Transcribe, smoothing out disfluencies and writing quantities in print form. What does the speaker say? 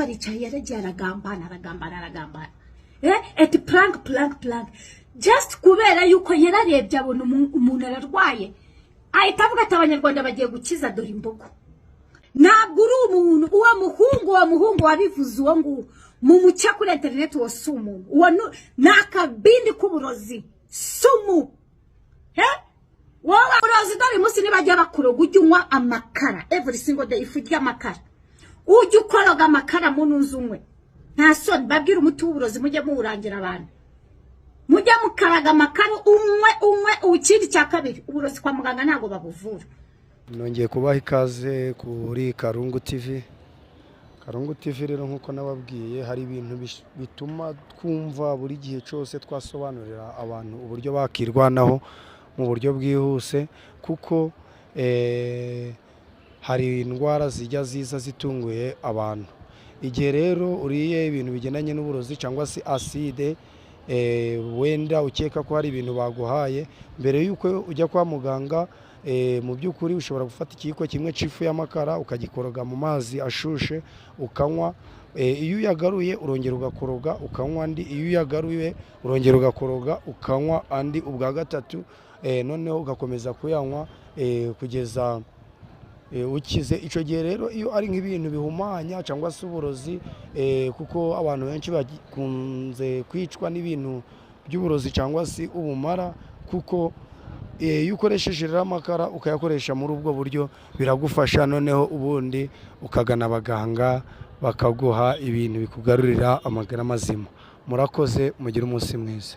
umutipa aricaye yaragiye aragambana eti plank just kubera yuko yararebye abona umuntu ararwaye ahita avuga ati abanyarwanda bagiye gukiza dore imbogo. Ntabwo uri umuntu uwo muhungu wabivuze uwo nguwo mu mucya kuri internet wa sumu uwo nakabindi k'uburozi sumu wowe urozi dore musi nibajya bakuroga ujya unywa amakara every single day ifu ry'amakara ujya ukoroga amakara mu nuzumwe nta soni babwira umuti w'uburozi mujye muwurangira abantu mujye mukaraga amakara umwe ukindi cya kabiri uburozi kwa muganga ntago babuvura. Nongeye kubaha ikaze kuri Karungu TV. Karungu TV rero nkuko nababwiye hari ibintu bituma twumva buri gihe cyose twasobanurira abantu uburyo bakirwanaho mu buryo bwihuse kuko hari indwara zijya ziza zitunguye abantu. Igihe rero uriye ibintu bigendanye n'uburozi cyangwa se acide wenda ukeka ko hari ibintu baguhaye mbere yuko ujya kwa muganga mu by'ukuri ushobora gufata ikiyiko kimwe c'ifu y'amakara ukagikoroga mu mazi ashushe ukanywa. Iyo uyagaruye urongera ugakoroga ukanywa andi, iyo uyagaruye urongera ugakoroga ukanywa andi ubwa gatatu, noneho ugakomeza kuyanywa kugeza ukize. Ico gihe rero iyo ari nk'ibintu bihumanya cyangwa se uburozi kuko abantu benshi bakunze kwicwa n'ibintu by'uburozi cyangwa se ubumara kuko iyo ukoresheje amakara ukayakoresha muri ubwo buryo biragufasha, noneho ubundi ukagana abaganga bakaguha ibintu bikugarurira amagara mazima. Murakoze, mugire umunsi mwiza.